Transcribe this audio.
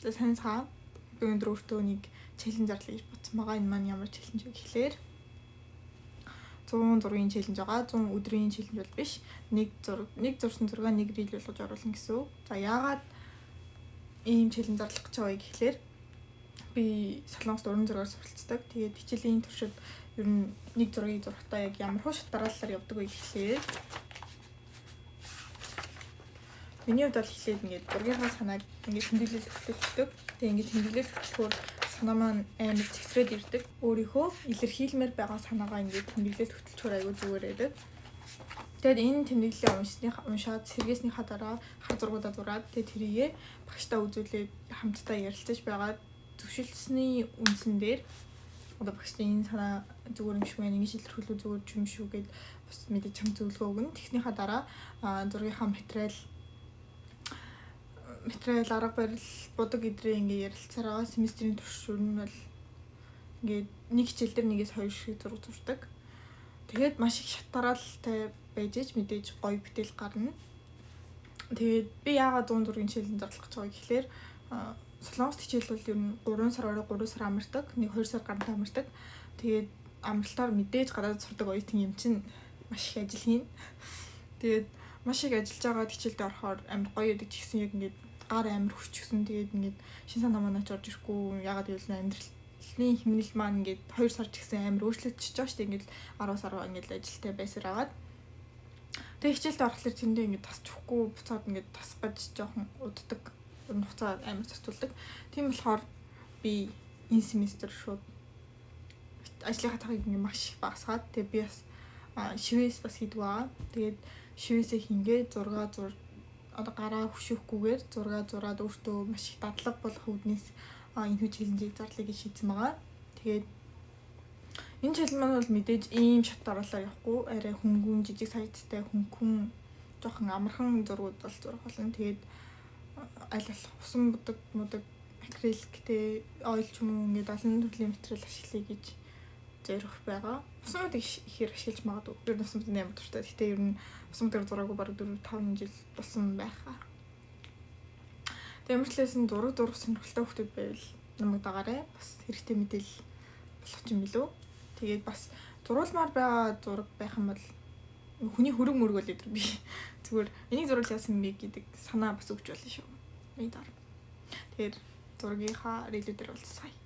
За санацгаа би өндөр өөртөө нэг челленж зарлаа гэж бодсон байгаа. Энэ маань ямар челленж вэ гэхлээр 100 зургийн челленж байгаа. 100 өдрийн челленж бол биш. Нэг зурсан зургаа нэг рeel болгож оруулна гэсэн үг. За яагаад ийм челленж зарлах гэж байгаа вэ гэхлээр би Солонгост уран зургаар суралцдаг. Тэгээд хичээлийн туршид ер нь нэг зургийг зурхтаа яг ямар хөө шат дараалалаар явдаг вэ гэхлээр миний хувьд бол эхлээд ингээд зургийнхаа санааг ингээд тэмдэглэл хөтлөж. Тэгээд ингээд тэмдэглэл хөтлөхөөр санаа маань амар цэгцрээд ирдэг. Өөрийнхөө илэрхийлмээр байгаа санаагаа ингээд тэмдэглэл хөтлөхөөр аягүй зүгээр байдаг. Тэгээд энэ тэмдэглэлийг уншаад сэргээснийхаа дараа хар зургуудаа зураад тэгээд тэрийгээ багштай үзүүлээд хамтдаа ярилцаж байгаа зөвшөлдсөний үндсэн дээр одоо багштай энэ санаа зүгээр юм шиг байна, ингэж илэрхийлүү зүгээр юм шүү гэд бас мэдээж чам зөвлөгөө өгнө. Тэгснийхаа дараа зургийнхаа материал арга барил бодог идрээ ингээ ярилцсаар байгаа. Семестрийн туршид нь бол ингээд нэг хичээл дээр нэгээс хоёр шиг зураг зурдаг. Тэгээд маш их шат дараалалтай байж ич мэдээж гоё бүтээл гарна. Тэгээд би яагаад 100 зургийн челленж зарлах гэж байгаа гэхлээр Солонгост хичээл бол ер нь 3 сар амардаг, нэг 2 сар гарантаа амардаг. Тэгээд амралтаар мэдээж гадаад сурдаг оюутан юм чинь маш их ажил хийн. Тэгээд маш их ажиллаж байгаа хичээлдээ орохоор амар гоё яадаг ч гэсэн яг ингээд гар амар хүчгсэн. Тэгээд ингээд шин санаа манаач орж ирэхгүй. Яагаад гэвэл амьдралын хэмнэл маань ингээд 2 сар ч гэсэн амар өөрчлөгдөж байгаа шүү дээ. Ингээд 10 сар ингээд ажилтай байсаар агаад. Тэгээд хичээлдээ орохлоор тэндээ ингээд тасчихгүй буцаад ингээд тасгаж жоохон уддаг. Хугацаа амар зарцуулдаг. Тийм болохоор би энэ семестр шууд ажлынхаа цагийг ингээ маш их багасгаад тэгээ би бас шивээс бас хийдэг байгаа. Тэгээд шивээсээ хингээ одоо гараа хөшөөхгүйгээр зураад өөртөө маш их дадлаг болох үүднээс энэ хүү челленжийг зарлая гэж шийдсэн байгаа. Тэгээд энэ челленж маань бол мэдээж ийм шат дараалал явахгүй арай хөнгөн жижиг сайттай хөнгөн жоохон амархан зургууд бол зурх болно. Тэгээд аль болох усан будаг акриликтэй ойл ч юм уу ингээд олон төрлийн материал ашиглая гэж зорих байгаа. Усан будаг ихээр ашиглаж магадгүй. Ер нь усан будаг амар дуртай. Гэтэ ер нь усан будаг зураагүй бараг 4-5 жил болсон байхаа. Тэгээд ямарчлаас нь зураг зурх сонирхолтой хүмүүс байвал намайг дагаарай. Бас хэрэгтэй мэдээлэл болох юм билүү. Тэгээд бас зурулмаар байгаа зураг байх юм бол хүний хөрөг мөрөг бол өдр би зүгээр энийг зуруул яасан бэ гэдэг санаа бас өгч болно шүү. Тэгээд зургийнхаа релүүдээр уулзъя.